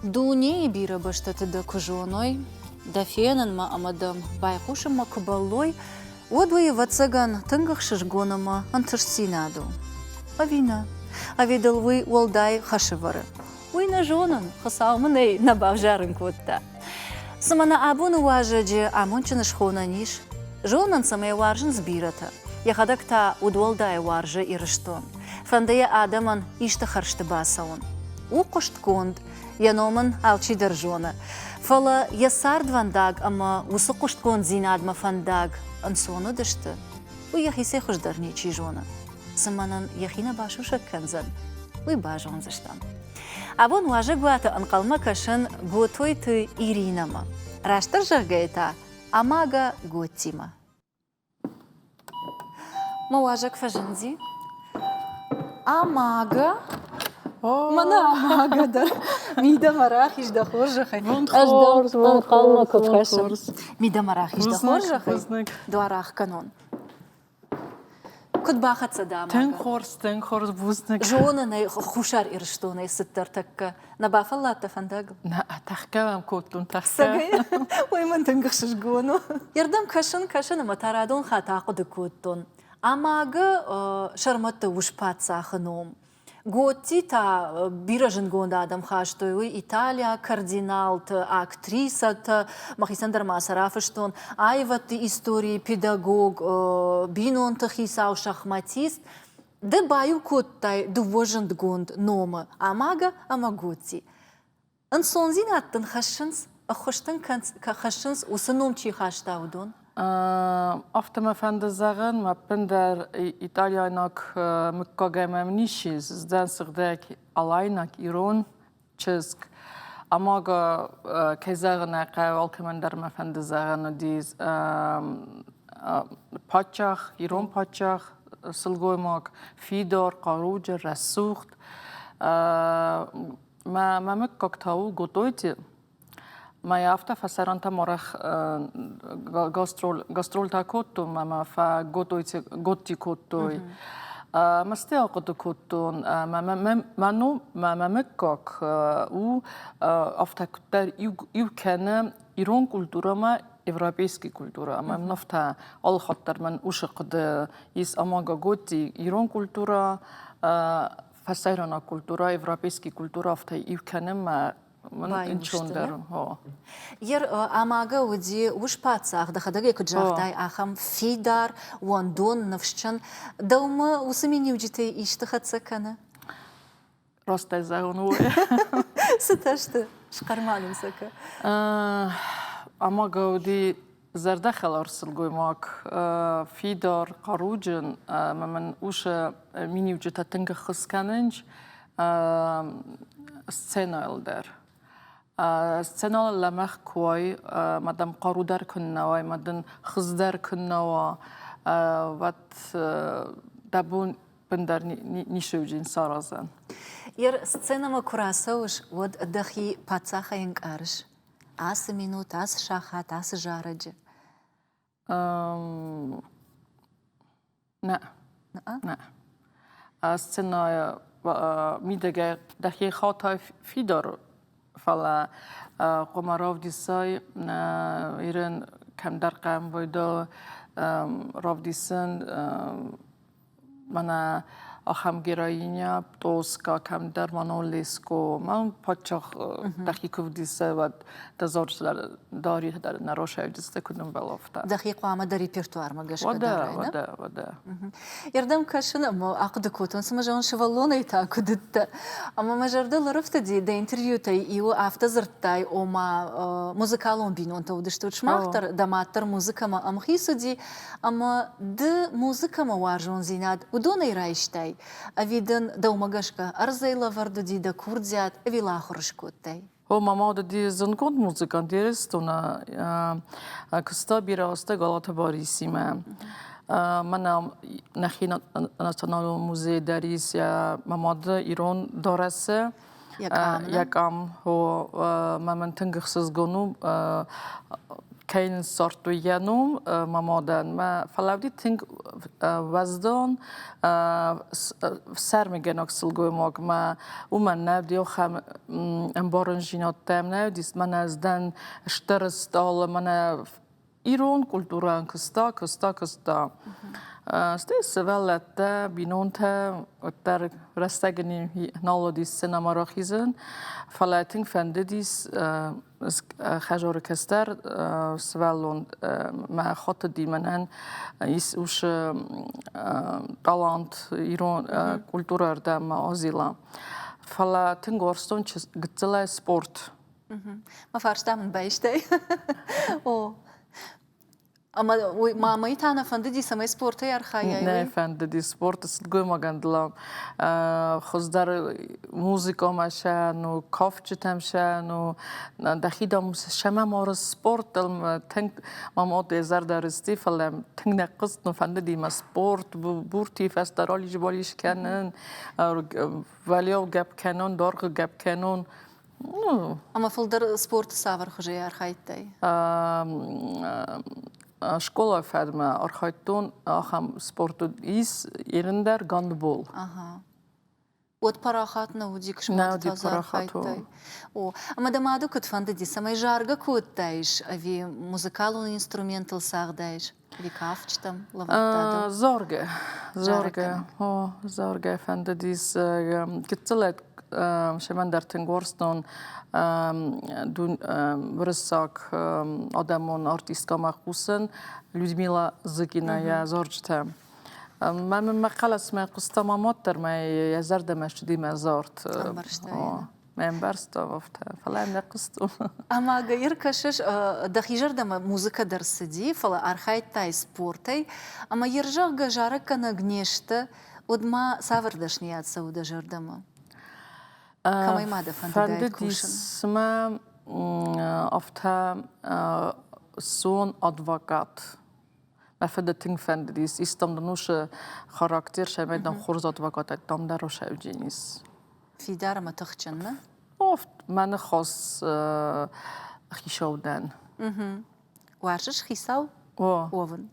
Дуни бира баштаты да кужоной, да фенен ма амадам байқушым ма кубаллой, одвые вацаган тынгах шишгонама антышсинаду. Авина, авидалвы уалдай хашивары. Уйна жонан, хасалманей набавжарын котта. Самана абун уважаджи амончаны шхонаниш, жонан самая варжын сбирата. Яхадакта удвалдай варжы ирыштон. Фандая адаман ишта харшты басаун. У коштконд, яноман алчи держона. Фала ясард вандаг, ама усы коштконд зинадма фандаг, ансону дышты. У яхисе хождарничи жона. Саманан яхина башу шакканзан. Уй бажон заштан. Абон важа гуата анкалма кашын готой ты Иринама. Раштар жагайта, амага готима. Маважак фажынзи. Амага. Мана амага да. Мида марах ишда хоржахай. Хорс, Анкалма кокашын. Мида марах ишда хоржахай. Дуарах канон. Куд бахатса да амага. Тен хорс бузнак. Жонаны хушар ирштоны сыттар такка. Набафаллата фандагл. На атахкавам котлун тахка. Сагай. Ой, ман тынгахшыш гону. Ярдам кашын ама тарадон хатақуды коттон. Амага шарматты ушпатса хыном. Готи та биражын гонда адам хаштойы Италия кардиналт актрисат Махисандар Масарафыштон айваты истории педагог бинон тахисау шахматист да баю коттай дувожынд гонд номы амага амаготи. Ансонзин аттын хашынс ахоштын хашынс усыном чи хаштаудон. Автома фандазаган ма пендер Италиянак муккагемем нишиз здансыгдак алайнак Ирон чызг амага кезагына кайвал командар ма фандазаган диз пачах Ирон пачах сылгоймак Фидор Каруджа Расухт ма муккак тау готойти Моя авто фасаранта морах гастрол такотто мама фа готти коттой. Масте акото коттон ману мамекок у автокуттар ивкана Иран культурама европейский культура. Мам нафта ал хаттар ман ушыqды из амага готти Иран культура фасарана культура европейский культура авта ивкана Ер амага уди ушпацах дахадаге куджахтай ахам Фидар Уандон навшчан даума усамини уджите иштахацакана. Растай загонуе. Саташты шкарманым сака. Амага уди зардахал арсылгоймак Фидар Каруджин маман уша мини уджита тынга хысканынч сцена элдер. Сцена لمخ کوی مادام قارودار کننوای مادن خزدار کننوا وات دبون بندر نیشوجین سارازن. Ер сцена ма курасауш вот дахи пацаха инкарш. Ас минут, ас шахат, ас жараджи. نه. سцена میدگه دخی خاطر فیدار فلا قماراف دیسای ایران کم در قم بوده راف دیسن من آخام گرایینیا توسکا کم در منولیسکو من پاچخ دقیقه دیسه و دزار داری در نروشه دیسته کدوم بلافته. دقیق آمد در ریپرتوار مگش وده. Ярдам кашын ама ақды котон сама жан шевалона ита кудытта. Ама мажарда ларыфта ди да интервью тай иу автозырттай ома музыкалон бинон та удышты учмахтар даматтар музыкама амхису ди ама ды музыкама варжон зинад удона ирайштай. Авиден да умагашка арзайла варду ди да курдзят авила хоршкоттай. ماما دادی زنگون موزیکان دیرست اونا کستا بیراسته غلط باریسیمه من نخی ناسیونال موزه داریس یا ماماد ایران دارسته یک ام و من تنگخسز گونو kein sortu yanum mamodan ma falavdi think wazdon sermigenok silgoymog ma uman navdi kham emboranjinot temne dis manazdan shterstol mana iron kulturan kısta. Stes velette binonte ötter restegeni nalodis sinemarochizun falating fendedis خجار کستر سوالون ما خاط دیمنن ایس وش تالانت ایران کلتور اردم آزیلا فلا تنگورستون چه گتله سپورت ما فرشتم بیشتر او ama mı tane fende samay sporta yar khaya ne fende sport sılgı magandlam خوزدار موزیکا ماشن و کافچ تمشن و دخیدم شما مار سپورت دلم تنگ مامات ازر درستی فلم تنگ نقص نفنده دیم سپورت بورتی فسترالی جبالیش کنن ولی او گپ کنن دارق گپ کنن ama فلدر sport savar خوجه yar khaytay Школа ферма архайтон ахам спорту из ерендер гандбол. Ага. От парахатна удик шмат тазар хайтай. О, ама дамаду кут фандеди самай жарга куттайш, ави музыкалун инструментал сагдайш. Ви кафчтам лаваттаду. Зорге. О, зорге фандедис гитцелет شمن در تنگورستان دون برساک آدمون آرتیست که مخصوصن لودمیلا زگینا یا زارجته من مقاله اسمه قصه مامات در ما یزرد مشدی مزارت من برستا وفته فلا نقصتم اما غير كشش دخيجر دم موسيقى درسدي فلا ارخايت تاي سبورتي اما يرجع غجاره كنا غنيشت ودما سافردشنيات سودا جردما كما ماذا فندديس ما أفتها سون أدفاقات ما فدتين فندديس استمدنوش خاراكتير شميدن خورز أدفاقات تام دروش أوجينيس في دار ما تخشنا أفت من خاص خيشودن وارجش خيساو وفن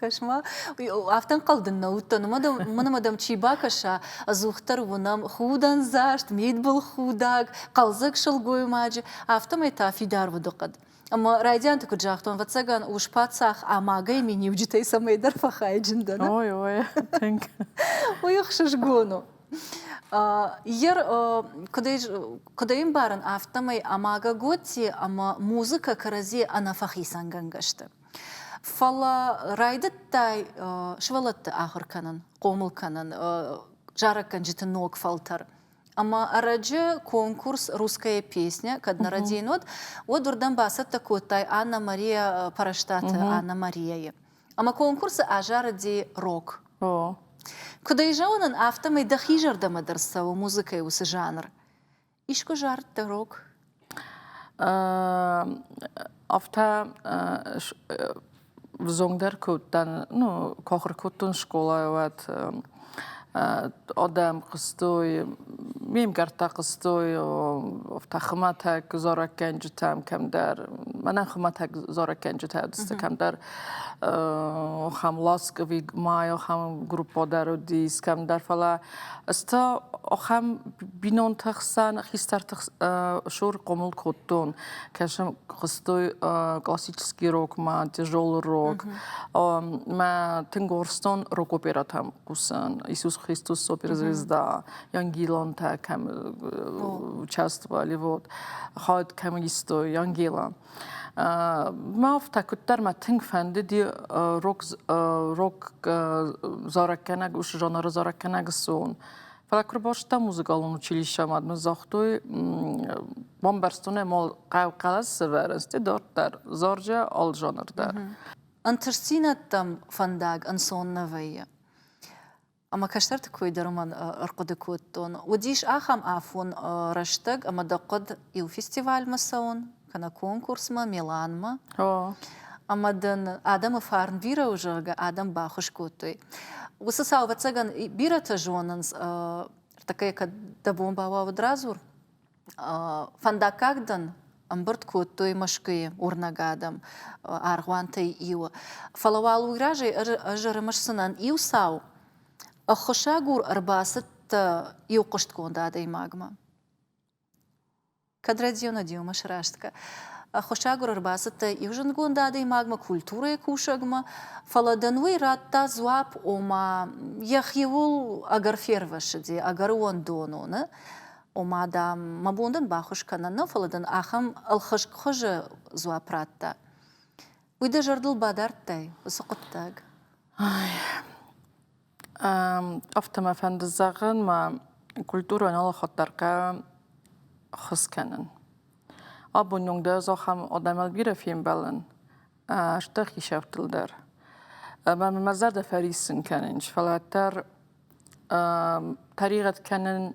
كشما افتن قلد النوت من مدام تشيبا كشا ازوختر ونام خودن زاشت ميدبل خوداك قلزك شلغوي ماجي افتم ايتا في دار ودقد اما رايديان تكو جاختون واتساغان وشباتساخ اماغي ميني وجيتي سميدر فخاي جندنا اوي تنك ويخشش غونو ير كدايم بارن افتمي اماغا غوتي اما موزيكا كرازي انا فخيسان غنغشت فلا رايدت تاي شوالت آخر كانن قومل كانن جارك كان جت نوك فلتر أما أرجع конкурс русская песня كدنا ردينود ودردن باسط تكوتاي أنا ماريا параштат أنا ماريا أما конкурс أجار دي روك كده يجاونن أفتم يدخيجر ده مدرسة وموسيقى وسجانر إيش كجارت روك أفتا زونگر کودن نو کاخر کودن شکولا وات آدم قصدوی میم کرده قصدوی و تخمت گزاره کنج تام کم در من خمت گزاره کنج تا دست کم در خم لاسک وی مایا خم گروپ دارو دیس کم در فلا استا خم بینون تخسان خیستر تخ شور قمل کودن کشم قصدوی کلاسیکی روک ما تجول روک ما تنگورستان روک اپراتم قصن Иисус Христос суперзвезда, Янгилон таким участвовали, вот, ход камисто, Янгила. ما افتكرت ما تنفند دي روك زاركناك وش جانر زاركناك السون فلكر باش تا موزيكالون училище ماد مزاختوي بامبرستونه مال قلقلس سفرست دارتر زارجا all جانر در انترسينة تم فنداق انسون نوية اما كشترت كوي درمان ارقد كوتون وديش اخم عفون رشتق اما دقد يو فيستيفال مسون كان كونكورس ما ميلان ما اما دن ادم فارن بيرا وجرغا ادم باخش كوتوي وسساو بتسغن بيرا تجوننس такая как да бомба в дразур фандакагден أمبرت كوتوي مشكي ورناقادم أرغوانتي إيو فلوالو راجي أجر مش سنان إيو ساو أخشاقور أرباست إيو قشت كون دادي ماغما كدرديونا ديو مش راشتك أخشاقور أرباست إيو جنقون دادي ماغما كولتورة يكوشاقما فلدنوي راتا زواب وما يخيول أغر فيروش دي أغر واندونو نه وما دام ما بوندن باخوش كنن فلدن أخم الخشق خج زواب راتا ويدا جردل بادرتاي وسقطتاق أفتما فند الزغن ما كولتورة نالا خطرقا خص كنن أبو نيون ده زخم آدم البيره فيم بلن اشتخي شفتل در ما مزار ده فريسن كننش فلاتر طريقة كنن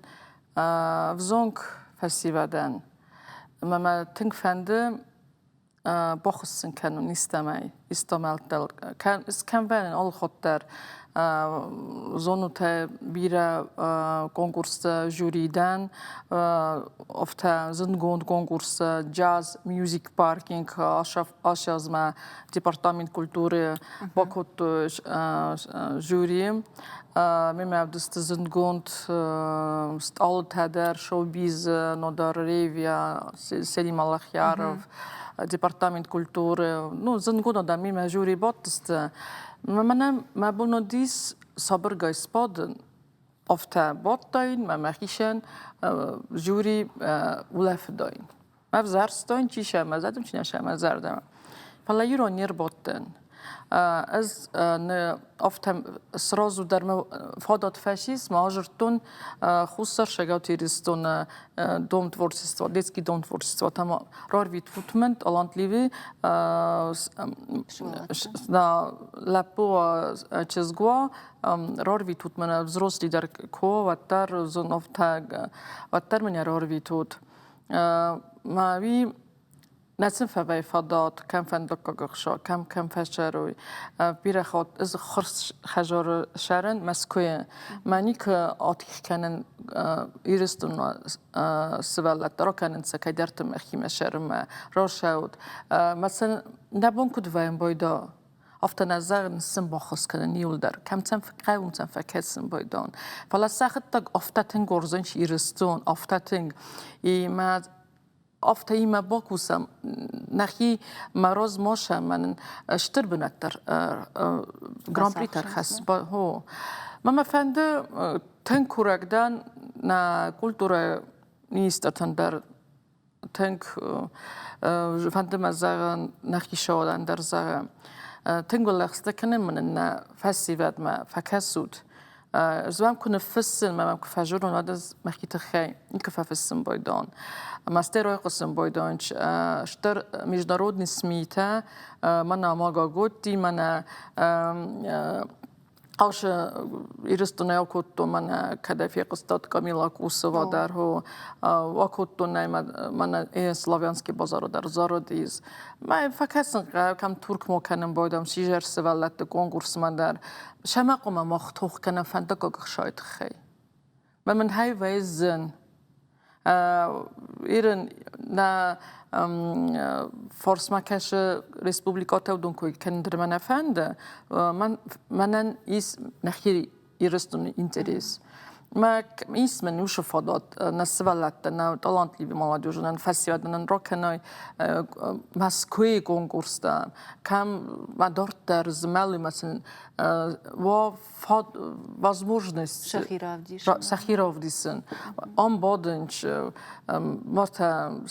فزونك فسيبادن ما تنك فند بخصن كنن استمالتل كان بين all خطر زونو تا بیره کنکورس جوریدن افتا زنگوند کنکورس جاز میوزیک پارکینگ آشاز ما دیپارتمنت کلتوری باکوت جوریم می‌میم دست زنگوند استال تدر شوبیز نودار ریویا سلیم الله دیپارتمنت کلتوری نو زنگوند آدم می‌میم جوری باتست ما بنودیس صبر گاز پادن افتا باد داین ما مخیشن جوری ولف داین ما زرس داین چیشه ما زدم چی نشه ما زردم فلا یورانیر بادن از نه افتا سرازو در فادات فاشیسم آجرتون خوصر شگاوتی رستون دوم تورسیست و دیسکی دوم تورسیست و تمام رارویت فوتمنت آلانت لیوی na lepo čezgo, rorvi tut mene vzrosli dar ko, vatar zonov tag, vatar mene rorvi tut. Ma vi نسیم فبای فدات کم فندق گخشا کم فشروی بیره خود از خرس خجار شرن مسکوی معنی که آتیخ کنن ایرستون سوالت را کنن سکای درتم اخیم شرم را شود مثلا نبون کد ویم بایدا افت نظر نسیم باخس کنن نیول در کم تن فکر و تن فکسم بایدان فلا سخت تگ افتتن گرزنش ایرستون افتتن ما افته ایما باکوسم نخی مراز ماشم من اشتر بنتر گران پری ترخص با هو ما فنده تن کورکدن نا کلتور نیست تندر تنک فنده مزاغ نخی شادن در زاغ تنگو لخسته کنه من نا فسیواد ما فکسود زوام کنه فسن ما کفاجرون ودز مخیت خی نکفافسن بایدان ماستر قسم بایدانش شتر مجنرود نسمیته من آماگا گوتی من قاش ایرستونه اکوتو من کدافی قصدات کامیلا کوسوا در هو اکوتو نیم من اسلاویانسکی بازار در زارودیز ما فکرسن کم ترک مکنم بایدم شیجر سوالت کنکورس من در شماقم مختوخ کنم فندق گشایت خی من های ویزن ایران نه فورس مکش رسپوبلیکات و دنکوی کندر من افنده من ایس نخیری ایرستون اینتریس ما ایس من نوش فادات نسوالت نه تالانت لیبی مالادیو جنن فسیاد نن راکنای مسکوی کنکورس دام کم مدارت در زمالی مثلا و فاد возможность شخیراودیسن آن بادنچ ماتا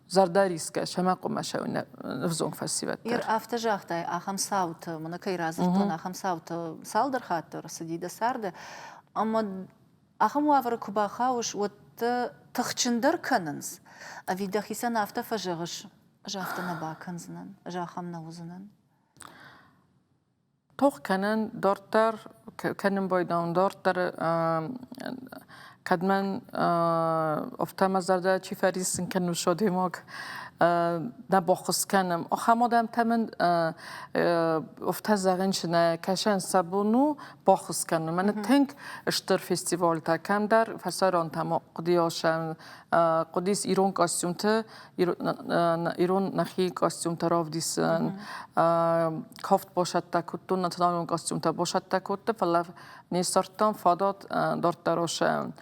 زرداریسکه شماقو مشاوی نفزون فسیوت إير أفتجاختاي أخم صوت من كي رازلتون أخم صوت سالدر خاطر سديدة سارده أما أخم وافر كوباخاوش وت تخشندر كننز أبي دخيسان أفتا فجغش أجافتا نبا كنزنن أجاخم نوزنن توخ کنن دارتر کنن بایدان دارتر کدمن افتم از درده چی فریسن کنن شده ماک نباخس کنم آخام آدم تمن افتزاقینش نه کشان سبونو باخس کنم من تنگ اشتر فستیوال تا کم در فسران تما قدیاشم قدیس ایران کاستیوم تا ایران نخی کاستیوم تا راو دیسن کافت باشد تا کتون نتنام کاستیوم تا باشد تا کت فلا نیستارتم فادات دارت دروشم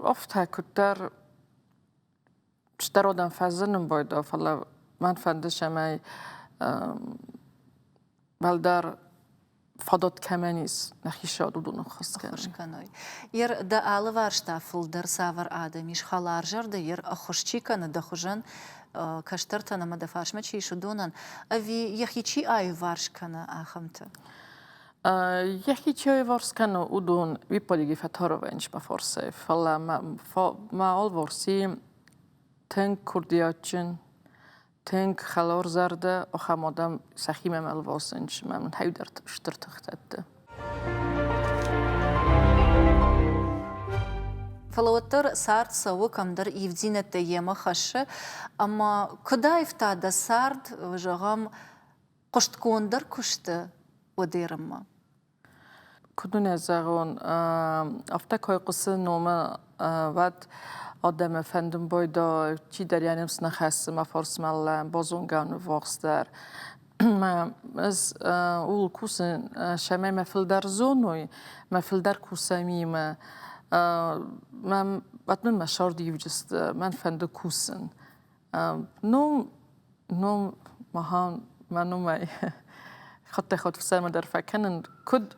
افته کتر شتر آدم فزنم باید فلا من فندشم ای بلدر فادات کمانیس نخیشاد و دونو خواست کنم. یر دا آل وارشتافل در سوار آدمیش خالارجر دا یر خوشچی کنه دا خوشن کشتر تنم دا فارشمه چیشو دونن اوی یخی چی آی وارش کنه آخمت؟ یکی چی وارس کنه او دون وی پالیگی فتارو وینش بفرسه فلا ما آل وارسی تنگ کردیاتچن تنگ خلار زرده آخام آدم سخیم مل واسنش من هیو در شتر تختده فلوتر سارد سوو کم در ایفزینت یما خشه اما کدا افتاده سارد و جغم قشت کندر کشته و دیرم ما کدوم از اون افته که قصه نامه ود آدم فندم باید چی در یعنی مسن خسته ما فارس ملم بازونگان واقعتر ما از اول کوسن شما مفل در زونوی مفل در کوسمی ما من مشار دیوجست من فند کوسن نوم ماهان منومای خط خود فسر در فکنن کد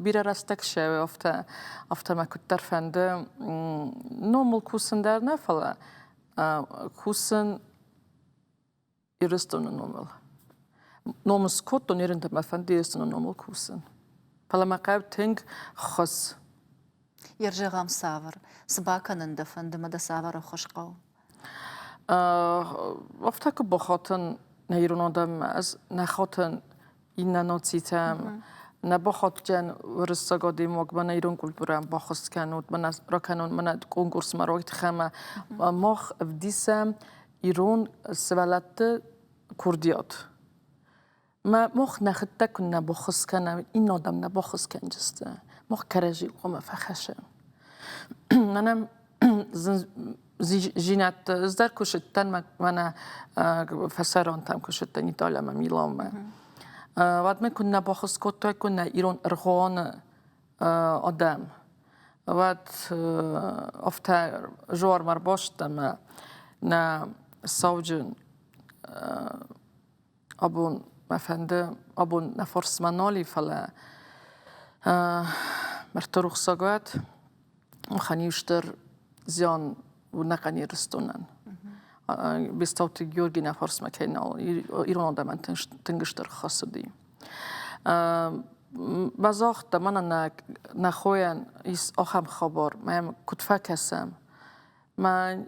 بیره راستک شوی افته ما کد در فنده نومل کوسن در نفله کوسن ایرستون نومل نومس کد و نیرند ما فنده ایرستون نومل کوسن فلا ما قاب تنگ خس يرجع سافر سباكن دفن مدى سافر خوشقو افتك بخاطن نيرون آدم از نخاطن این نناتیتم نبخاط جن ورستگادی مگ من ایران کل برام باخست کنود من از راکنون من کنکورس مراکت خم ماخ افدیسم ایران سوالت کردیات ما ماخ نخته کن نباخست کنم این آدم نباخست کنجسته ماخ کرجی قوم فخشه منم جینات زدر کشتن من فسران تام کشتن ایتالیا ما میلام وقت میکن نباخست کتای کن ایران ارغوان آدم وقت افته جوار مر باشتم نه سوجن ابون مفنده ابون نفرس منالی فلا مرتروخ ساقات خانیوشتر زیان و نقنی رستونن بیستوت گیورگی نفرس مکینال ایران آدم من تنگشتر خاصدی بازاخت من نخوین ایس آخم خبر من کتفه کسم من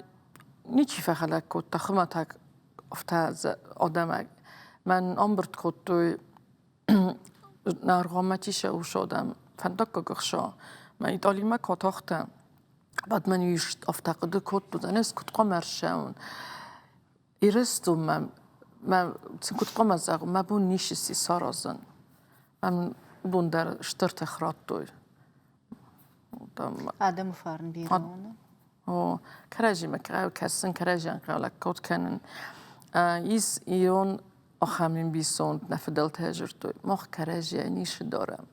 نیچی فخلک کت تخمتک افته آدم من آمبرد کت توی نارغامتی شو شدم فندق گخشا من ایتالی ما کتاختم بعد من یشت افتقد کت بودن است کت قمر شون ایرستم من کت قمر زاغ ما بون نیشتی سارازن من بون در شتر تخرات توی آدم فارن بیرون او کراجی مکرای کسن کراجی انقلق کت کنن ایس ایران آخامین بیسوند نفدل تهجر توی مخ کراجی نیش دارم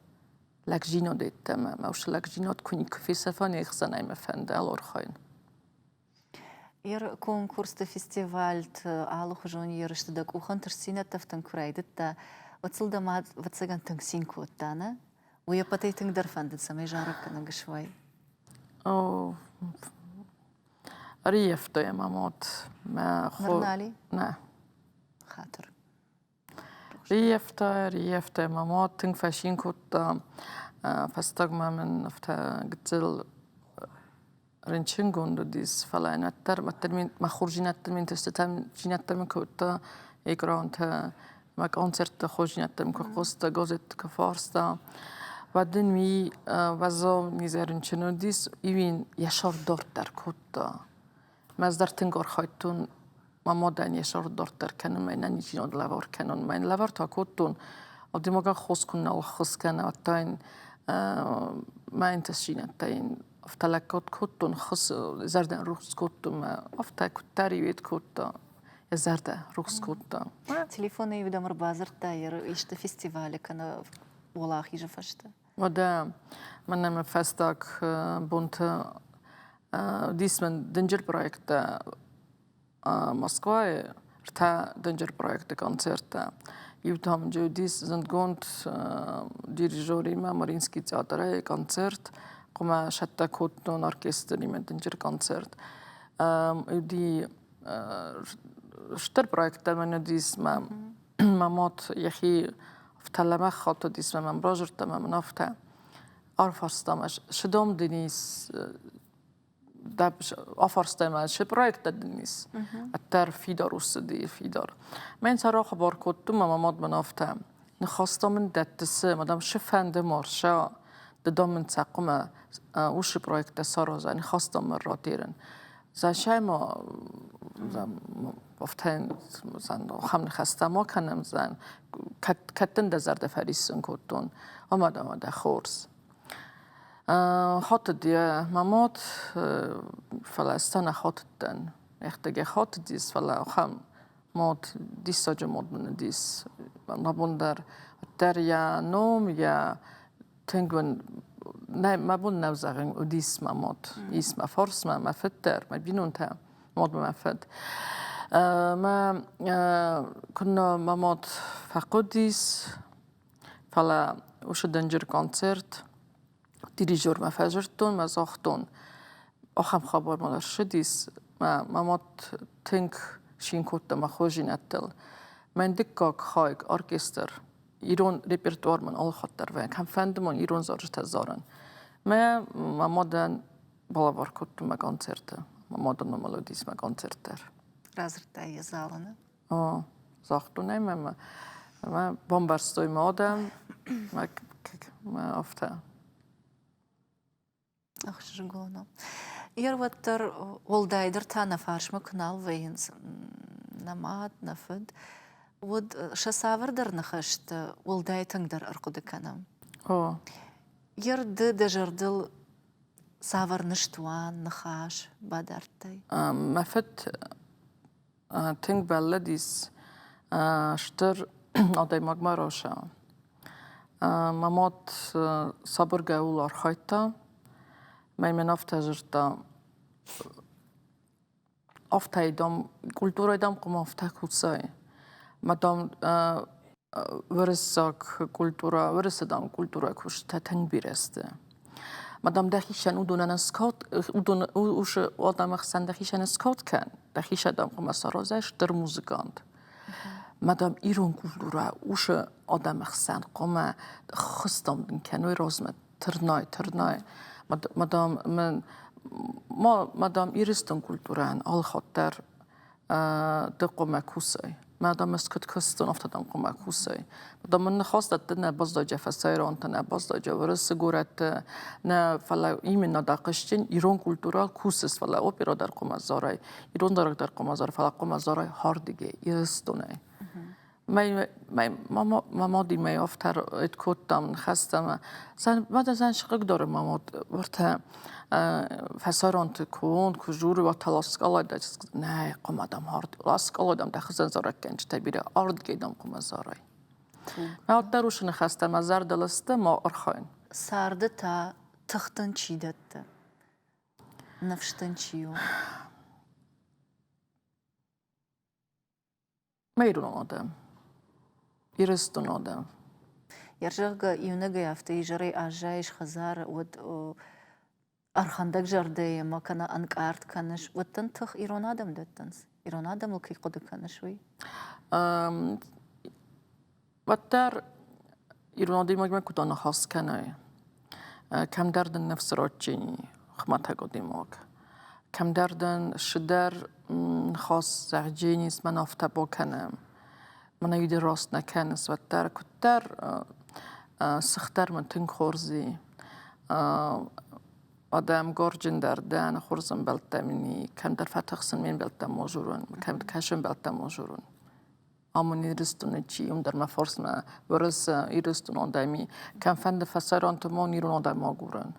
لک جینو دیتم موش لک جینات کنی کفی سفانی اخزن ایم فنده الور خاین ير كونكورس فيستيفالت على خجون يرشت دك وخن ترسينة تفتن كرايدت تا وتصل دماد وتسجن تنسين كوتانا ويا بتي تقدر فندت سمي جارك كنا شوي او ريفت يا مامات ما خو مرنالي نه خاطر ريفت يا مامات تنفشين كوت فاستغما من افتا قتل رنشنگون دودیس فلا نتر مترمین مخورجی نترمین تستم جی نترمین کوتا ایگرانت ما کنسرت خوشی نترمین که قصد گازت که فارستا و دنمی وزا میزارن چنو دیس ایوین یشار دارت در کوتا مزدر تنگار خواهدتون ما دانیشار دارتر کنن من نیجیناد لوار کنن من لوار تا کودتون و دیماغ خوش کنن و خوش کنن و تا این ما انتشینه تا این افتالکات کودتون خوش زردن روز کودتون ما افتا کودتاری وید کودتا زرده روز کودتا تليفوني يبدأ مربازر تاير إيشت فيستيفالي كان ولاخي جفشت ودا من فستاك بونت ديس من دنجر بروجكت Moskva رتا دنجر بروجكت كونسرت يوتام جو ديس زند گوند ديريجوري ما مارينسكي تياتر كونسرت قما شتا كوتون أوركستري من دنجر كونسرت يدي شتر بروجكت من ديس ما مات يخي فتلمه خاطر ديس من براجر تمام نافته أرفستامش شدام دنيس دبش آفرستم چه پروژه دنیس اتر فیدار وسدی فیدار من سر خبر کردم ماماد منافتم نخواستم من دتسه مدام شفنده مارشا ددام تقوم وش پروژه سرازه نخواستم من راتیرن زنشای ما افتن زن خم نخواستم ما کنم زن کتن دزرد فریسن کردن آمده خورس خاطر دیه مامات فلسطین خاطرن اختیار خاطر دیس فلا خم مات دیس ساج مات من دیس مابوندر در یا نوم یا تنگون نه مابون نوزارن ودیس مامات اسم فارس ما فتر ما بینون تا مات ما فت ما كنا مامات فقديس فلا وش دنجر كونسرت ديريجور ما فجرتون ما زاختون آخم خبر مادر شدیس ما مات تنک شین کت ما خوشی نتل من دکاک خایگ ارکستر ایران رپرتوار من آل خاطر و کم فندمان ایران زارش تزارن ما مادن بالا بار کت ما کنسرت ما مادن ملودیس ما کنسرتر رازرتای زالنه زاختون ما بامبرستوی مادم ما افته أخشجونا يروتر والدايدر تانا فارش مكنال وينز نمات نفد ود شسافر در نخشت والداي تنقدر أرقد كنم يرد دجردل سافر نشتوان نخاش بادرتي ما فت تنق بلديس شتر أدي مغمراشا مامات صبر جاول أرخيتا من افتجرتا افتایدم کلتوریدم کم افتکوسای مدام ورساک کلتورا ورسدم کلتورا کش تنگ بیرسته مدام دخیشن اودونن اسکات اودون اوش آدم خسن دخیشن اسکات کن دخیش دام کم سرازش در موزیکاند مدام ایران کلتورا اوش آدم خسن کم خستم دن کنوی رازمت ترنای مدام ایرستون کلتوران آل خاطر دقم کوسای مدام اسکت کستون افتادم قم کوسای مدام من خواست نه بازداج فسایران نه بازداج ورس گورت نه فلا ایمن نداقشتین ایران کلتورال کوسس فلا اپرا در قم زارای ایران در قم زار فلا قم زارای هاردیگه ایرستونه ماما دی می افتر ات کتم خستم بعد از شقق داره ماما ورته فسران تکون کجوری و تلاسکال داشت نه قمادم هارد لاسکال دام دخزن زارک کنج تبیره آرد گیدم قم زارای ما دروش نخستم از زرد لسته ما ارخاین سارده تا تختن چیدت نفشتن چیو میرون آدم ایرستون آدم يرجع يونجا يفتي جري أجايش خزار ود أرخندك جردي ما كان أنكارت كانش وتنتخ إيران آدم دتنس إيران آدم لكي قد كانشوي وتر إيران آدم ما كنت خاص كناي كم دردن نفس راتجيني خمتها قديمك كم دردن شدر خاص زعجيني اسمه نافته بکنم من ایده راست نکنس و در کتر سختر من تنگ خورزی آدم گرجن در دن خورزم بلتمینی کم در فتحسن من بلتم موجورن کم کشم بلتم موجورن آمونی رستونه چی در مفرس ما ورس ایرستون آدمی کم فند فسران تمام نیرون آدم آگورن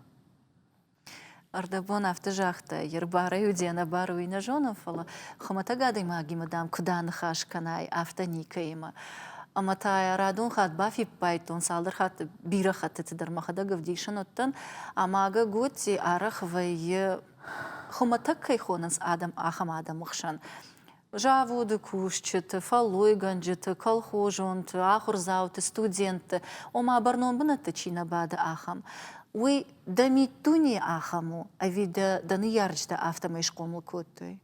Ардабон автожахта, ербара юдена бару и нажонофала, хомата гадима гимадам кудан хаш канай автоника има. Амата радун хат бафи пайтон салдер хат бира хат тедер махада гавдишан оттан, амага гути арах вай хомата кайхонас адам ахам адам махшан. Жавуды кушчыты, фалой ганджыты, колхожонты, ахурзауты, студенты, ома барнон бынаты чина бада ахам. Уй дамитуни ахаму, а вида даны ярджда автомайш комл коттой.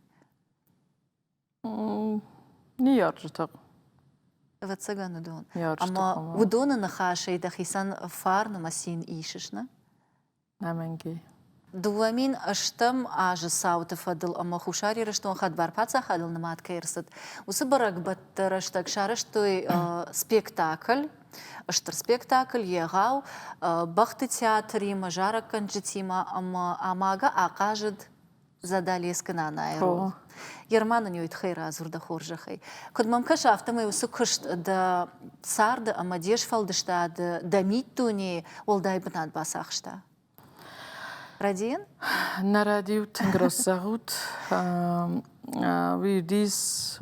Не ярджда. Вот цагану дон. Ама удона нахаша и дахисан фарна масин ишишна. Наменги. Дуамин аштам аж сауты фадыл ама хушари раштон хад барпаца хадыл намат кайрсат. Усы барак баттараштак шараштой спектакль. Аштыр спектакль егау бахты театри мажара канджитима амага акажид задали скана найрол. Ермана нюит хайра зурда хоржахай. Код мамкаш автомай усы кышт да царда амадеш фалдышта да миттуни олдай бнат басахшта. Радиен? На радио тенгросагут ви дис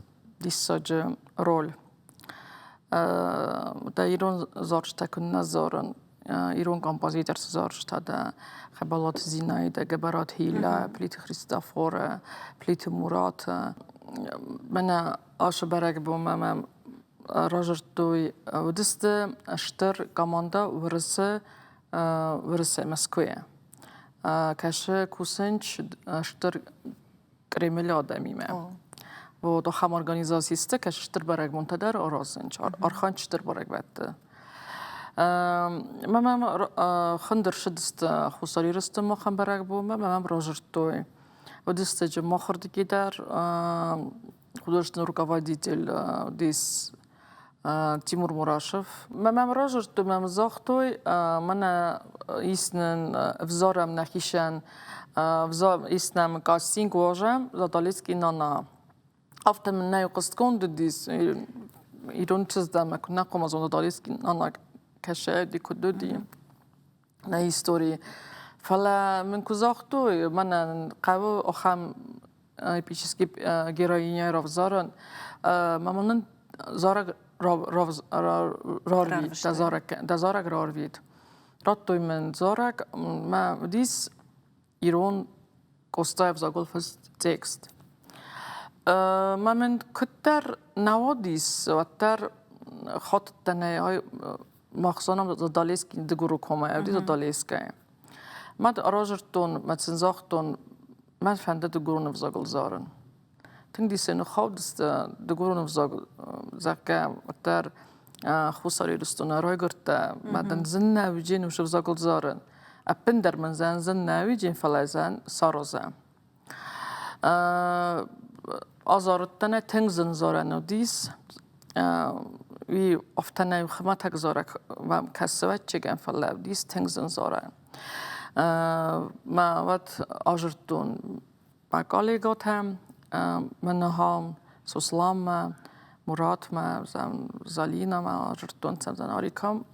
саджа роль. Да ирон зоршта кун назоран ирон композитор зоршта да خبالات زینایی ده گبرات هیلا پلیت خریستافور پلیت مورات من آش برگ بومم راجر توی ودست اشتر کاماندا ورسه مسکویه کاشه کوسنچ اشتر کریملی آدمیمه و دو هم ارگانیزاسی است که اشتر برگ منتدر آرازنچ آرخان اشتر برگ بده مام خندر شدست خساری رست ما خم برگ بوم مام راجر توی ودست جم خردی در художественный руководитель дис Тимур Мурашев. Мам راجر تو مام زاختوی من ایستن взором нахишен взор ایستم کاستینگ واجم زادالیسکی نانا افتم نیوقست کند دیس ایران چیز دم کنه قم از زادالیسکی نانا کشه دی کدودی نه هیستوری فلا من کزاختوی من قبل آخام پیشکی گرایینه رفزارن مامون زارگ راروید دزارگ راروید راتوی من زارگ ما دیس ایران کوستای بزاگل فست تکست ما من کتر نوادیس و تر خاط تنه های مخصوصا زدالیسکی دگرو کمه او دی زدالیسکی ما راجرتون ما تنزاختون ما فهمت دگرو نفزاگل زارن تنگ دیسه نخواد است دگرو نفزاگل زکه و تر خوصاری دستونه رای گرته ما دن زن نویجی نوش فزاگل زارن اپن در من زن نویجی فلزن سارزن آزارتنه تنگ زن زارن و دیس وی افتنه خدمت هک زارک و کسوت چگن فلو دیس تنگ زن زارن ما وقت آجرتون با کالیگات هم من هم سوسلام مراد ما زالینا ما آجرتون سمزن آریکام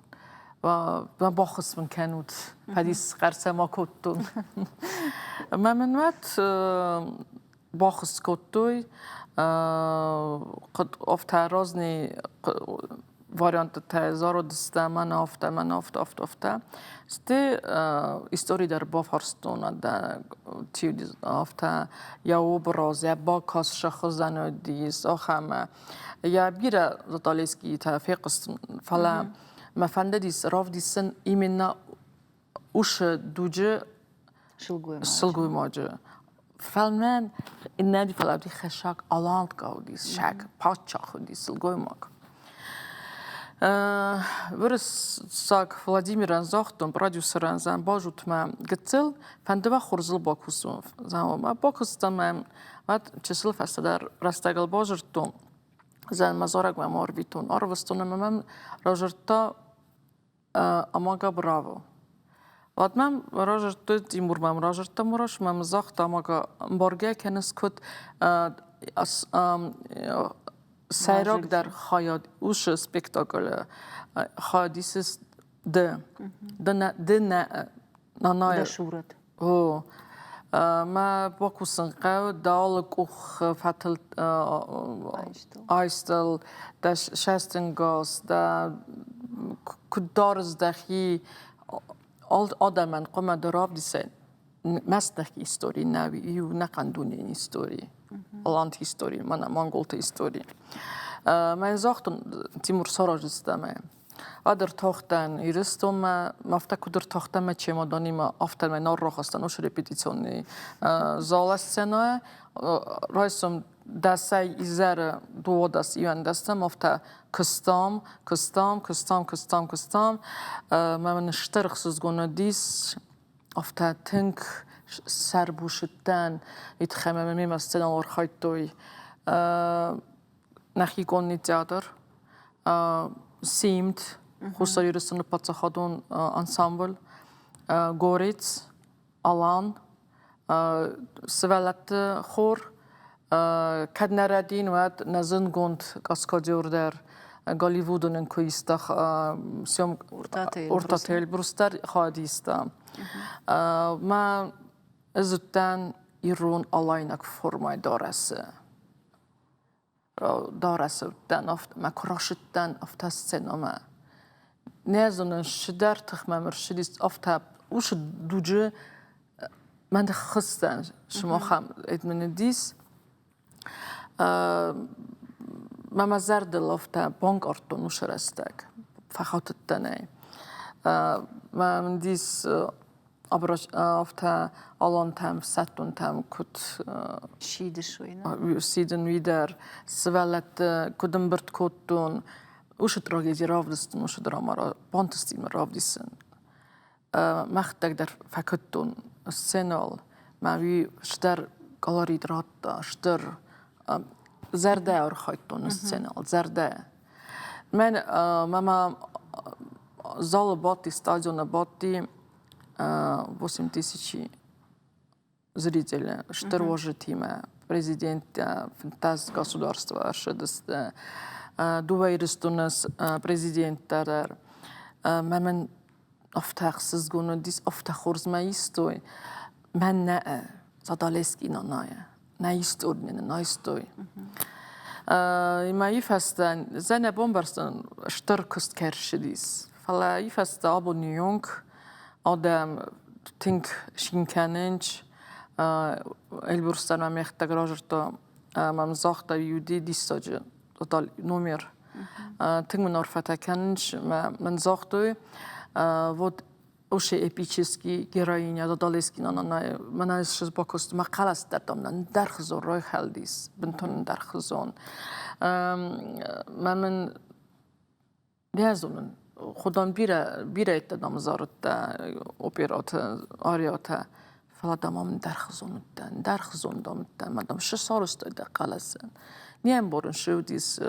و باخس من کنود پدیس قرصه ما کتون من وقت باخس کتوی قد افته رازنی واریانت تهزار و دسته من افته سته استوری در بافرستون در تیودی افته یا او براز یا با کاس شخص زنودیس آخم یا بیره زدالیسکی تفیق فلا مفنده دیس راف دیسن ایمنا اوش دوجه شلگوی ماجه فلمن این ندی فلا دی خشاک آلاند گاودیس شک پاچاخ دیس شلگوی ماگ ورس ساق Владимир زاختم продюсерان زن باجوت من گتل فندوا خورزل باکوسون زن ما باکوستم من بعد چسل فست در رستگل باجرتون زن مزارگ و مارویتون آروستون من راجرتا اماگا براو وقت من راجرت تیمور من راجرت تمورش من زاخت اما برگه کنس کت سیراک در خیاد اوش سپیکتاکل خادیسس نه نانای شورت هو ما باکوسن قو دالک اوخ فتل آیستل دش شستنگاس دا کدارز دخی آدمان قم دراب دیسه مست دخی هیستوری نوی یو نقندونی هیستوری الانت هیستوری من مانگولت هیستوری من زاختن تیمور سراجستمه آدر تاختن ایرستم مافتا کدر تاختن ما چمدانی ما آفتن ما نار راخستن وش رپیتیشنی زال سناه رایسم دسته ایزر دو دست ایوان دسته مافتا کستام من شترخ سوزگونه دیس آفتا تنک سربوشتن ایتخمه میمستن آور خیلی نخی گونی تئاتر سیمت خوشا یورستن پاتsa خادون انسامبل گوریت آلان سوالت خور کدنردین واد نزن گوند کاسکادیور در گالیوودن کویستا سیم ارتاتیل برستر خادیستا ما ازتن ایرون آلاینک فرمای دارسه دن افت ما کراشتن افت سینما نزدن شدر تخمه شدیست افت وش دوجه من خستن شما خم ادمن دیس ما مزرد لافت بانک ارتون وش رستگ فقط تنه ما من دیس ابراج افت آلان تام ستون تام کت شید شوینه سیدن ویدر سوالت کدوم برد کتون وش تراژدی رافدستن وش دراما را بانتستیم رافدیسن مختک در فکتون سنال ما وی شتر گالری درات شتر زرده اور خیتون سنال زرده من ماما زال باتی стадион باتی 8000 зрителей, что рожитиме, президент фантаз государства, шедест, дувайристунас президенттер, мен офтахсыз гуну дис офтахурз маистой, мен не задалески наная, наистой, наистой. Има ифастан, зене бомбарстан, штыркуст кершидис, фала ифаста або Нью-Йорк, آدم تینک شینکننج البرستان و میخته گراجر تا ممزاخت یودی دیستاج دال نومیر تینک من عرفته کننج منزاختوی ود اوش اپیچسکی گراینی دالسکی نه من از شش باکست مقاله است دادم نه درخزون رای خالدیس بنتون درخزون من نیازون خودم بیره اتدام زارت اپرات آریات فلادام من درخزون دامتن مدام 6 سال است دقیقاً نیم برون شودیس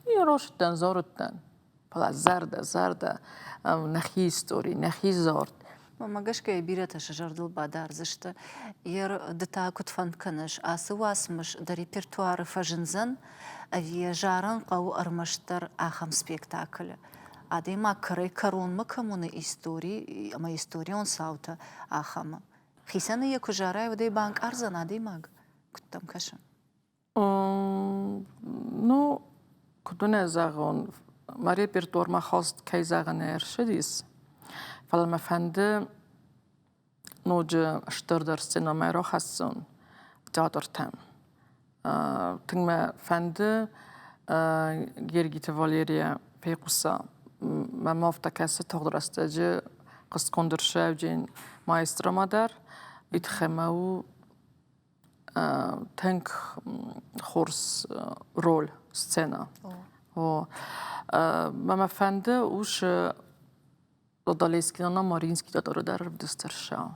یه روشتن زارتن فلا زرده نخی استوری نخی زارت ما قش كي بيرة شجر دل بادار زشت ير دتا كنت فنكنش واسمش دا ريبرتوار فجنزن أفي جاران قو أرمشتر آخم سبيكتاكل عادي ما كري كرون مكمون إستوري أما إستوريون ساوتا آخم خيسان يكو جاراي ودي بانك أرزن عادي ماغ كنتم كشن نو كنتو زاغون ما ريبرتوار ما خواست كي زاغن إرشديس فلما فنده نوجه اشتر در سینما را خستن تئاتر تام تنگ فنده گرگیت والریا پیقوسا ما مافتا کسی تقدر استجی قصد کندر شوجین ماستر مادر اتخمه تنگ خورس رول سцена و ما فنده اوش دادالسکی مارینسکی دادار در دسترشا.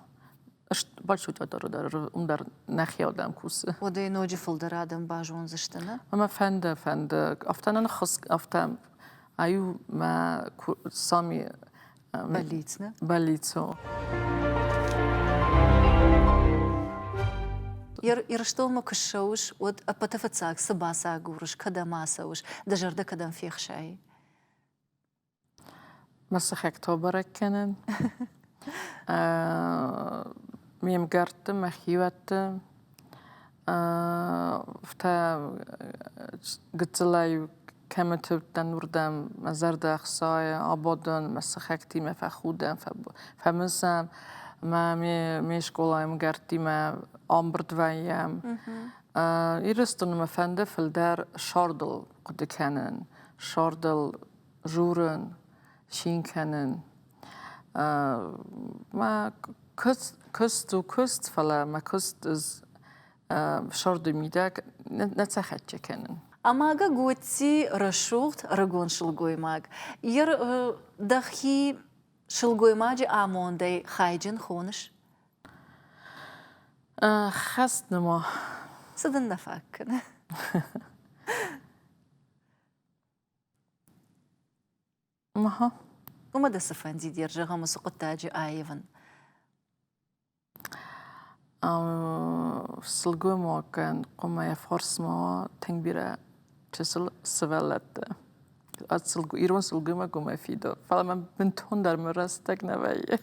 اشت بالشو دادار در در نخی آدم کوسه. و دی نوجی فلدر آدم باجون زشتنه؟ ما فنده. افتان خس افتام ایو ما سامی بلیت نه؟ بلیتو. يرشتول كشوش ود أبتفتساق سباسا قورش كدا ماسوش دجرده كدام فيخ شاي مسخ اكتوبر كنن ميم قرتم مخيوتم فتا قلت لاي كم تبتن وردم مزرد أخصاي عبادن مسخكتي ما فخودم فمسام ما ميش قولاي قرتي ما عمرت ويام يرستن ما فنده فلدر شاردل قد كنن شاردل جورن شين كنن ما كست فلا ما كست از شارد میدک نتسخت کنن. اما اگه گویی رشوخت رگون شلگوی ماگ یر دخی شلگوی ماجی آمونده خایجن خونش خست نما صدن نفکن ماها وما ده سفندي دير جغم سقط تاجي آيفن سلگوی ما کن قمه فارس ما تنگ بیره چسل سوالت ایران سلگوی ما قمه فیدا فعلا من بنتون در مرستک نویه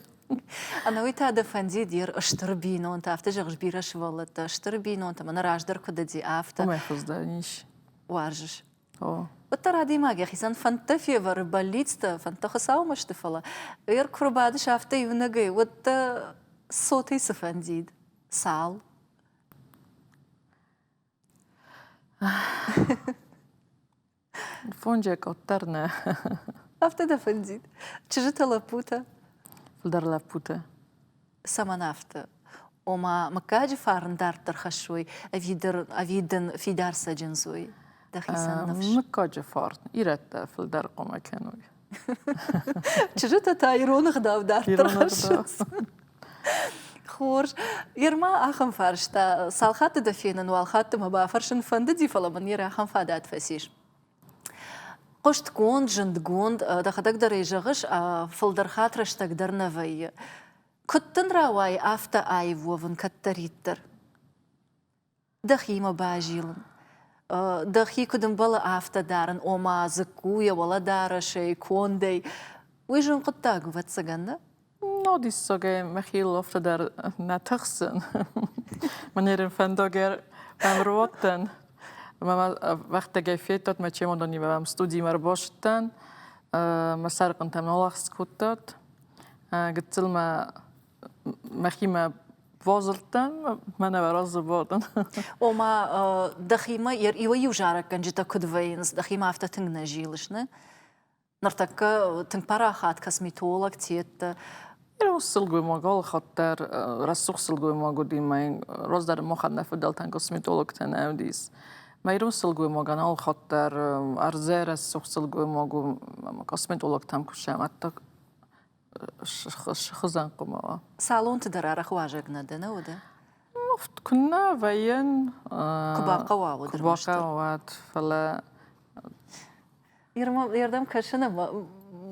أنا ويتا دفندي دير أشتر بينو أنت أفتح جغش بيرش والد أشتر بينو أنت من راج در كده دي أفتح ما يخص دانيش وارجش أوه بالترى دي ما جي سان فانتفي ورباليتست فانتخساو مش تفلا غير كرباد شافته يونجي وت صوتي سفنديد سال فونجا كترنا أفتح دفنديد تجت لابوتا فلدر لابوتا سما نافتا وما مكاجي فارن دار ترخشوي أفيدن في دار سجنزوي دخي سان نفش مكاجي فارن إيرتا فلدر قوما كانوي تجت تايرون غدا ودار ترخشوس خورج يرما أخم فارشتا سالخات دفينن والخات ما بافرشن فنددي فلا من يرا أخم فادات فسيش قشت كوند جند كوند دخدك در يجغش فلدر خاطرش تقدر نوي كتن راواي آفتا آي ووفن كتريتر دخي ما باجيلن دخي كدن بلا آفتا دارن وما زكوية ولا دار شي كوندي ويجن قطاقو فتسغنده نادي ساقي مخيل أفتا در نتخسن من يرن فنداگر بمرواتن وقت جایفیت ما چه مدانی و استودی مر باشتن مسار کنتم نلاخ سکوتات قلت ما مخيمة وازلتن من براز بادن وما دخيمة يوي وجارك كان جتا كدوينز دخيمة أفتا تنگ نجيلش نه نرتك تنگ براخات كسميتولك تيت يرو سلگوی ما قال خاطر رسوخ سلگوی ما قدی ما روز در ما خد نفدال تن کسميتولوگ تن اودیس ما يرو سلگوی ما قال خاطر ارزه رسوخ سلگوی ما قو کسميتولوگ تن کشم حتی خزان قما سالون تدرار خواجك ندنا وده نفت كنا وين كباقة واو كباقة وات فلا يردم كشنا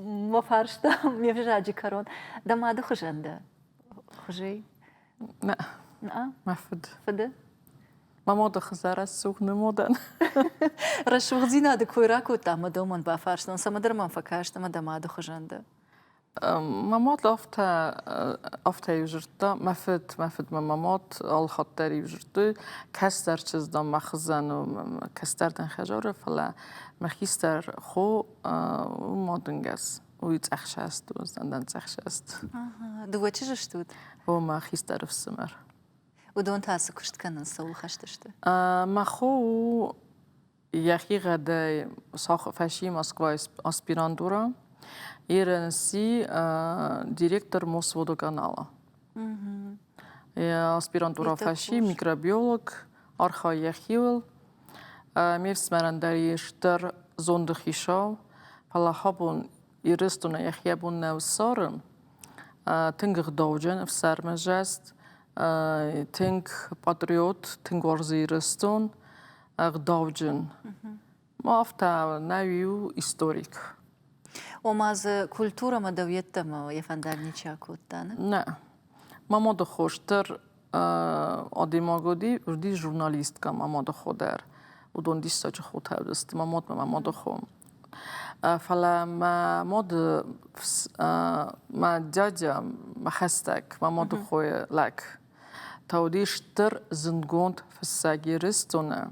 ما فارشتا ميفش راجي كارون دم هذا خجنده خجي لا ما فد ما موضة خزارة السوق نمودن رشو غزينا هذا كويراكو تام دومن بافارشتا سمدر ما فكاشتا ما دم هذا خجنده مامات افته یوجرتا مفد مامات آل خاطر یوجرتا کستر چیز دام مخزن و کستر دن خجاره فلا مخیستر خو مادنگس و یت اخشست و زندان اخشست دو چیز شتود و مخیستر في سمر و دون تاسو کشت کنن سو خشتشته مخو یخی غده ساخ فشی مسکوا اسپیراندورا Иранси директор Мосводоканала. Я аспирантура фаши, микробиолог, архаехил. Мевсмарандари штар зондахишав. Палахабун ирыстуна яхьябун навсарым. Тынгх довжен в сармажаст. Тынг патриот, тынг варзи ирыстун. Довжен. Мафта навью историк. وما ز كولتورا ما دويتم يفندق نيشاكوت تانا؟ لا ما موضة خوشتر آدیماگودی وردی ژورنالیست کم آماده خودر و دون دیستا چه خود هست ما آماده خو فلا ما مود ما جاجا ما خستك ما مود خوي لك توديش تر زندگوند فساگیرستونه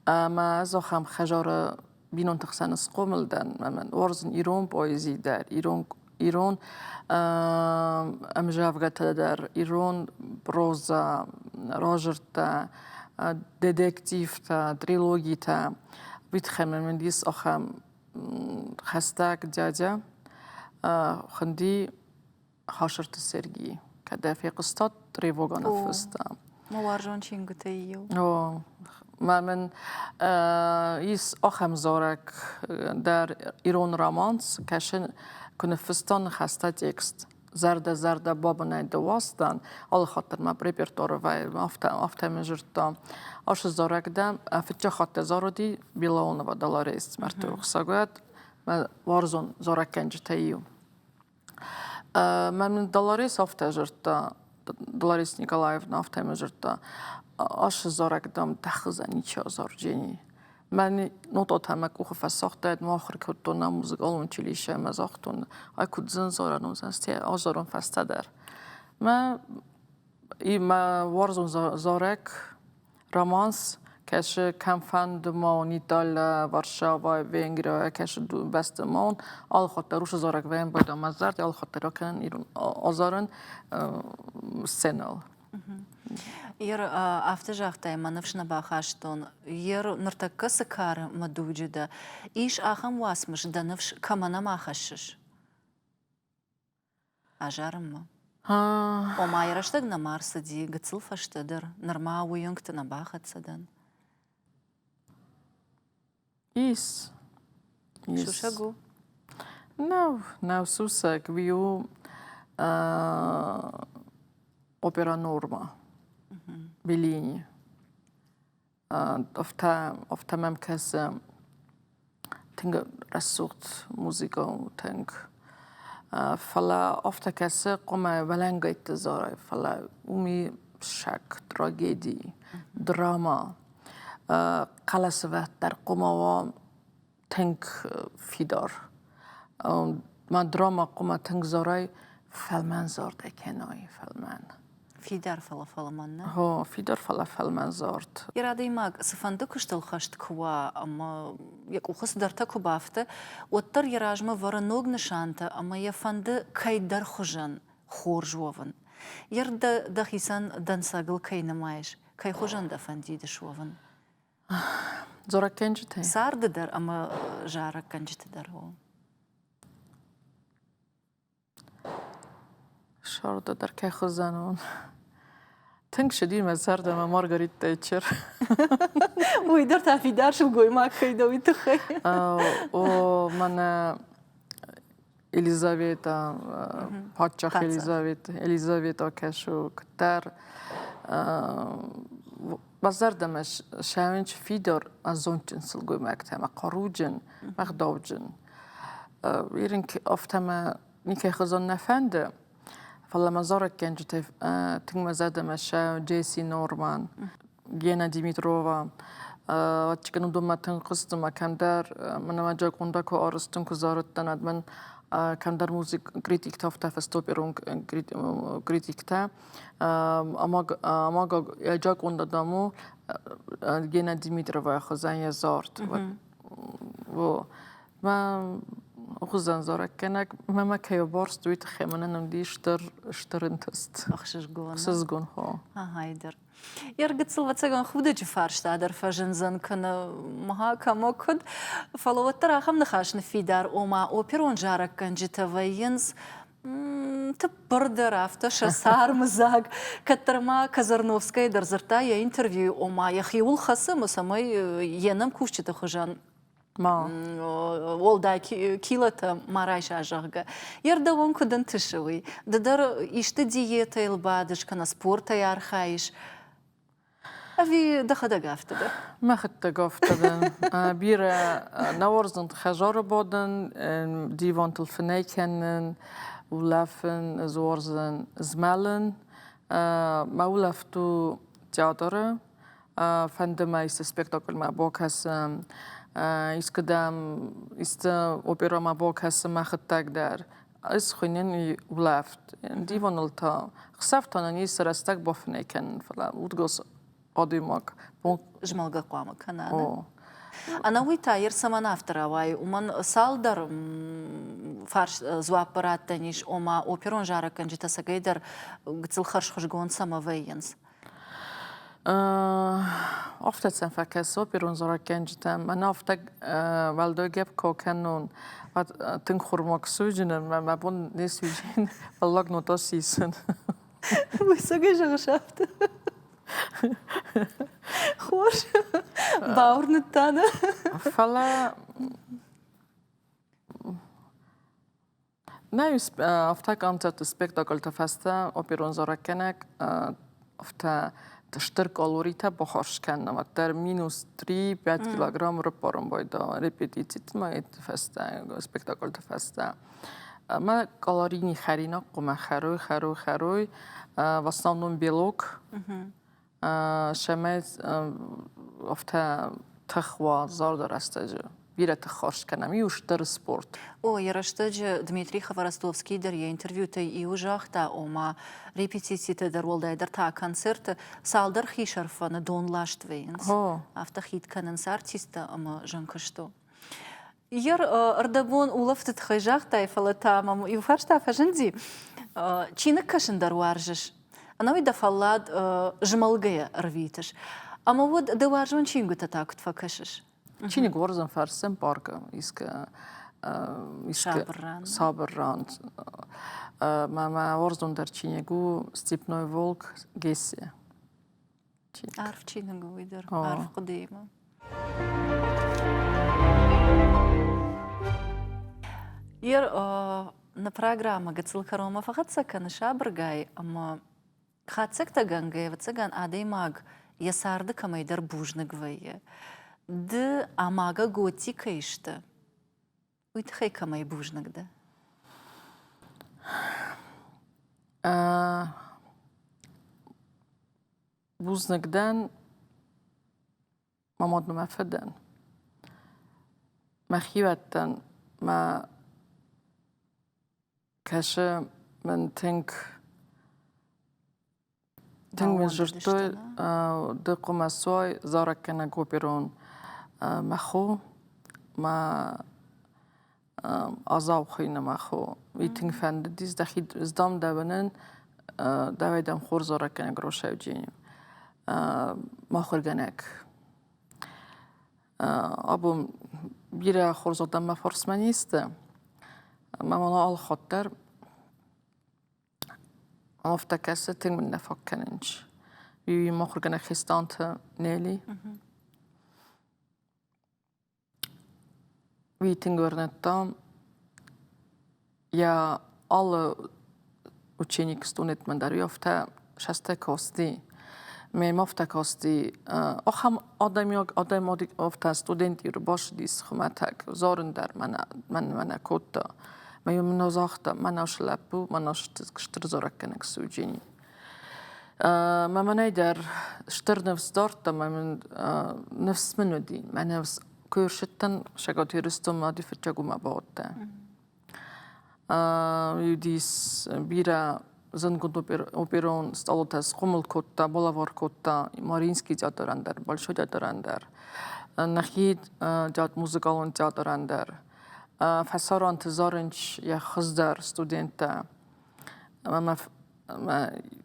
ما زخم خجاره بینون تخسن سقومل دن من ورزن ایران پایزی در ایران امجافگت در ایران بروزا راجرتا ددکتیفتا تریلوگیتا بیتخمن من دیس آخم خستاك جاجا خندي خاشرت السرقي كدا في قصة ريفوغا نفستا موارجون چين قتيو ما من يس أخم زورك در إيرون رامانس كاشن كنفستان خستا تكست زرده بابنا دواستان all خاطر ما بريبرتور وای افتا مجرتا آش زورك دم فتش خاطر زاردي بيلاون و دلاریست مرتوخ ساقوات ما وارزون زورك كنج تيو ما من دلاریست افتا جرتا دلاریست نيكولايفنا افتا مجرتا آش زورك دم تخزن نيچه زارجيني من نوتات هم کوه فساخته ما آخر کردن موزیکال چلیشه مزاختون آی کد زن زارن زنستی آزارون فسته در ما وارزون زارک رامانس کش کم فند ما نیتال وارشاوا وینگرا کش دو بست مان آل خاطر روش زارک وین باید مزرد آل خاطر کن ایران آزارن سنال Ир автожахтай манавшна бахаштон. Ир нартакка сакар мадуджида. Иш ахам васмыш данавш камана махашиш. Ажарма. Ома ираштаг на марсади гацил фаштадер. Нарма уюнгта на бахатсадан. Ис. Шушагу. Нау сусак виу опера норма. Белини. Ofta memkes tinga rasut musica tang. Fala ofta kese قوم ولنگایت زاره فلا اومی شک تراژدی دراما قلس و در قوم و تنگ فیدار ما دراما قوم تنگ زاره فلمن زارده کنای فلمن فيدار فلا منا هو فيدار فلا زارت يرادي ماك سفندك اشتل خشت كوا اما يك وخس درتك بافته وتر يراجما ورا نوغ نشانتا اما يفند كاي در خجن خورجوفن يرد دخيسان دنساغل كاي نمايش كاي خجن دفندي دشوفن زورا كنجتي سارد در اما جارا كنجت در هو شارد در كاي خزانون تنك شديد ما زرد ما مارغريت تيتشر ويدر تعرفي دارش بقول ما كيدا ويتخي او من إليزابيتا باتشاخ إليزابيتا كشو كتر بزردمش شاونش فيدر أزونجن سلقوي مكتما قروجن مخدوجن يرنك أفتما نيكي خزون نفنده فلا مزارك كان جتف تنگ مزاده مشا جيسي نورمان جينا ديميتروفا واتشكنو دوما تنقصت ما كم در من ما جا كوندا كو أرستن كو زارت تند من كم در موزيك كريتيك تافتا فستوبيرون كريتيك تا أما جا كوندا دامو جينا ديميتروفا خزان يزارت و ما خزان زارك كنك ما كيو بارس دويت خيمنا نمدي اشترنتست خشش جون هو هايدر يرجع سلوات خوده جفارش تادر فجنزن كنا مها كموكد فلو ترى خم نخاش نفيدار وما أوبرون جارك كان جتوينز تبرد رافته شسار مزاج كترما كزرنوفسكي درزرتا يا انترفيو وما يخيول خصم سمي ينام كوش تخجان ما والدا كيلتا ماراش أجاغا يردوون كدن تشوي ددر إشت دييتا البادش كنا سبورتا يارخايش أفي دخدا قافتا ده ما خدت قافتا بيرا نورزن خجار بودن ديوان تلفني كنن ولافن زورزن زمالن Maulaftу teatr, fandom ist spektakel ma bokasem, iskadam ist opera ma bokasem machtag der. Is خوینن ولفت دیوان التا خسفت آن نیست رستق بافنه کن فلا ودگس آدیماک جمالگا قوام کنن. أنا ويتاير سمان أفترا واي ومن سالدر فارش زوابرات تانيش أما أوبرون جارا كنجي تساقيدر قتل خرش خشقون سما فيينز. Ofta sen faktiskt operun zora kenjitem, men ofta väl då gep ko kanon att tänk hormak sujinen men man bon ne sujin Allah nog tas sisen. ويساقي جغشافت. خوش باور نتانا. Falla nej ofta kan det spektakel ta fasta operun zora kenek ofta تشتر کالوریتا بخارش کندم. در -3-5 کیلوگرم رو پارم باید رپتیتیت ما اتفسته اسپکتاکل تفسته. ما کالری نخرینا قم خروی в основном белок. شماز افته تخوا زار درسته بیره تخارش کنم یوشتر سپورت. О, я раштаджи Дмитрий Хворостовский дар я интервью та и ужахта ома репетиции та дар волдайдар та концерт салдар хишарфана дон лаштвейнс. Автохит кананс артиста ама жанка что. Яр ардабон улафтет хайжахта и фалата маму и фаршта фаженди. Чина кашен дар варжиш. Она вида фалад жмалгая рвиташ. Ама вот да варжон чингу та так тфакашиш. چینی گورزن فرسم پارک ایسک صابران ما ورزون در چینی گو степной волк گیسی. عارف چینی گو ویدر عارف قدیمه. ير نبرنامج قتل كروما فقط سكن شابر جاي أما خات سكتة جنجي وتسجن عادي ماج يسارد كما يدر بوجنك ويا د أماجا قوتي كيشته ويتخي كما يبوجنك ده بوجنك دان ما مود ما فدان ما خيوتن ما كاش من تنك من جرتوي دقو مسوي زارك كنا كوبيرون مخو ما أزاو خينا مخو ويتنك فند ديز دخيل زدام دابنن داويدم خور زارك كنا قروشة وجيني ما خورجناك أبو بيرا خورزادم ما فرسمانيسته ما مانا الخطر أفتكرت تين من نفكرنش وي ما خورجنا خستانت نيلي وي تنقرنتا يا alle ученик студент من داری افته شسته کاستی میم افته کاستی آخام آدم افته استودنتی رو باش دیس خمتک زارن در من کوتا میم نزاخته من اش لپو من اش تشتر زارک کنک سوجینی من در شتر نفس دارت من نفس منو دی من نفس کورشتن شگاتی رستم مادی فتجگو مباده یودیس بیرا زنگود оперон столотас Хумылкотта, Болаваркотта, Маринский театр андер, Большой театр андер, Нахид музыкальный театр андер, Фасаран Тезаренч я хыздар студента,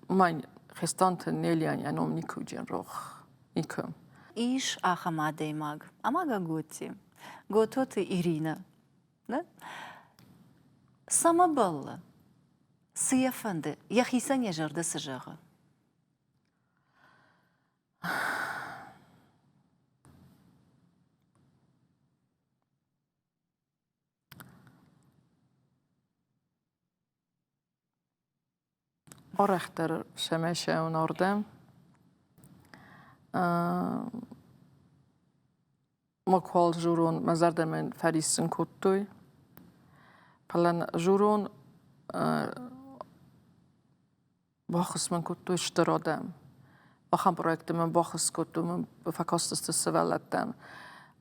май хестант нелиан я ном никуджен рох, нику. إيش آخر ما ديماغ أما قوتي إيرينا نه سما بالله سيفند يا خيسان يا جرد سجاغة أرختر شماشة وناردم مقال جورون مزرد من فريسن كوتوي پلن جورون باخص من كنتو اشترادم بخم بروجكت من باخص كنتو من بفكاستست السوالتن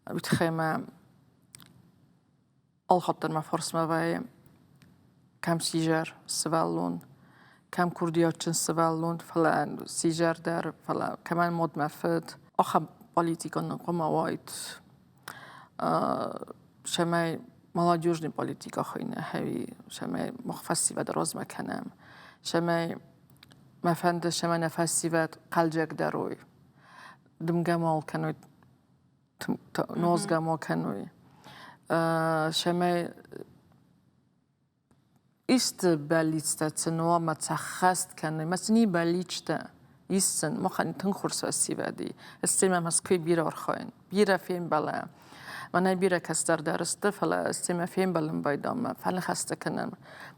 بتخيمة الخطر ما فرص ما باي كم سيجر سوالون كم كردياتشن سوالون فلا سيجر در فلا كمان مود مفد آخر политика نقوم وايد شماي молодежный политика خينا هاي شماي مخفسي بدراز مكانم شماي ما فند شماي نفسي بد قلجك دروي دم جمال كانوا ناز جمال كانوا شماي است بلیت تنوع متخصص کنه مثلا بلیت ایستن ما خواهیم تنخورس وسی بدی استیم مسکی بیرار خواهیم بیره فیم بله من بیره کس درسته فلا استیم فیم بلم بایدام فعلا خسته کنم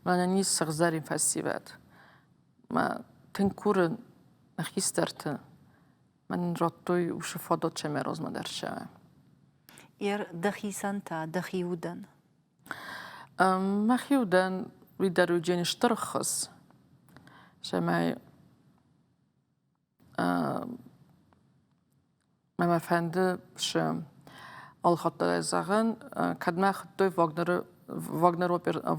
من نیست سخزاریم فسی بد ما تنکور نخیسترت من راتوی و شفادات چه مراز مدرشه دخیسن تا دخیودن مخیودن ويدارو جينش ترخص شماي ما فهمده ش الخطة زغن كدما خطوي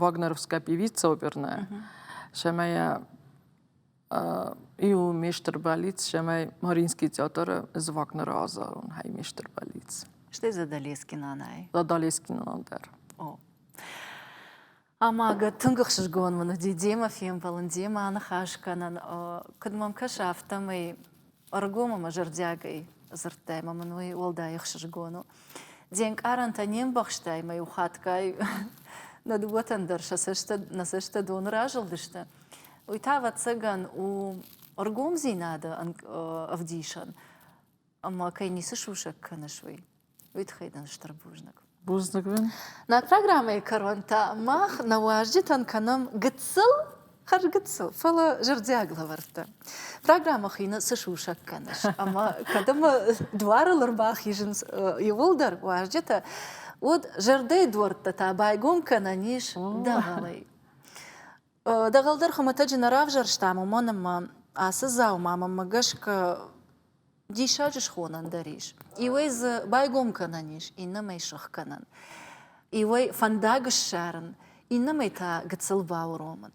واغنروفسكا بيفيتسا оперная شماي иу мештер балиц шамай Маринский театр из Вагнера азарун хай мештер балиц. Что за Далескина най? За Далескина надер. О. Амага тунгахшиш гон мана дидема фем баландема ана хашканан кадмам кашафтам и аргома мажардягай зартай мамануи олдаихшиш гону. Денг арантанем бахштай май ухаткай надуатан дърша на същата дон ражалдышта. Уйтава цыган у аргом зинада авдишан. Ама кай не сышушек канашвей. Уйтхайдан штарбужнак. Бузнагвин? На программе коронта мах наваждитан канам гыцыл хар гыцыл. Фала жардягла варта. Программа хина сышушек канаш. Ама кадама дварылар бах ежин еволдар важдита. Вот жарды дворта та байгом кананиш давалай. Дағалдар хымата жинарав жарштамы монама асы зау мама магашка дишажыш хонан дариш. Иуэй за байгом кананиш, иннамай шах канан. Иуэй фандагыш шарын, иннамай та гыцылбау роман.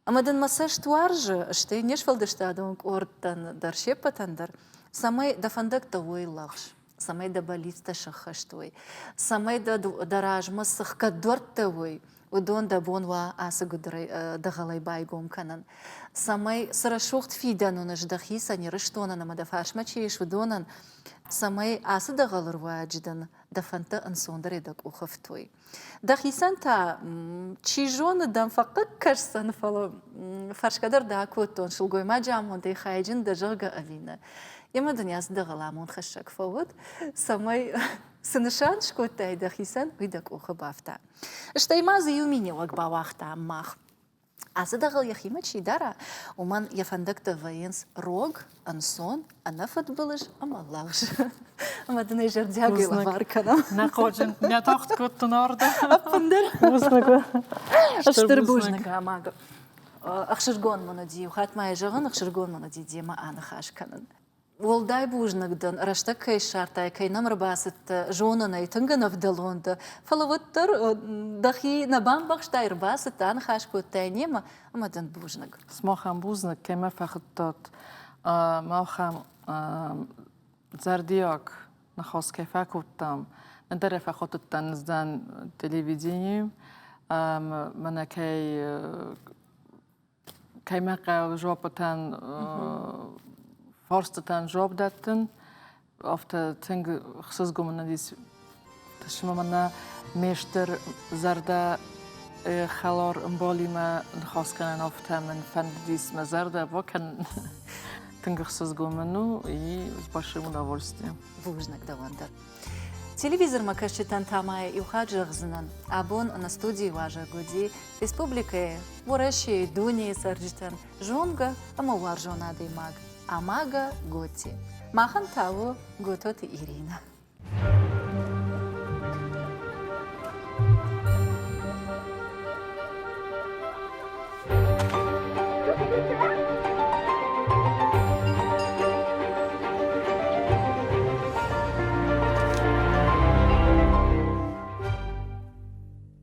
Амадан масаш туаржы, шты нешфалдыштадың орттан дар шепатандар, самай да фандак та ой лағш, самай да балиц та шахаштой, самай да даражма сықка дорта ой, ودون دبون و آسگ دغلای بايقوم كنن سماي سرشوخت فيدانو نجدخي سني رشتونا نما دفاش ما تشيش ودونن سماي آس دغلر واجدن دفنت انسون دريدك وخفتوي دخي سنتا تشيجون دم فقط كرسن فلو فرش قدر داكوتون شلقوي ما جامون دي خايجن دجرقا ألينا يما دنياس دغلامون خشك فوت سماي سنشان شكوتاي دخيسن ويدك وخبافتا اشتاي مازي يوميني وقبا واختا ماخ أصدقال يخيمة شيدارا ومن يفندك تفاينس روغ أنسون أنا فتبلش أما لاغش أما دنيا جردياغي لفاركنا نقوجن نتاخت كنت نارده أبندر بوزنك أشتربوجنك أماغ أخشرقون منو دي وخات ما يجغن أخشرقون منو دي ديما أنا خاش كنن والداي بوجنقدن رشتك كي شارتاي كي نمر باست جوننا تنغنا في دلوندا فلوتر دخي نبان بخشتاير باست أنا خاش كوتاي نيما أما دن بوجنق سماخم بوزنك كما فخطات ماخم زردياك نخاص كيف كوتام ندري فخطتن نزدان تلفزيوني من كي مقا جوابتن Forstatan job datten, auf der Ting gesuzgumna dis tashmamana meester zarda khalor mbolima khaskan auf tamen fan dis mazarda вокен Ting gesuzgumnu и с большим удовольствием. Вужнак давандар. Телевизор макашчитан тамай и ухаджахзнан. Абон на студии важа годи. Республика Вораши Дуни Сарджитан. Жонга амавар жона димаг. Амага Готи. Махан Таву Гототи Ирина.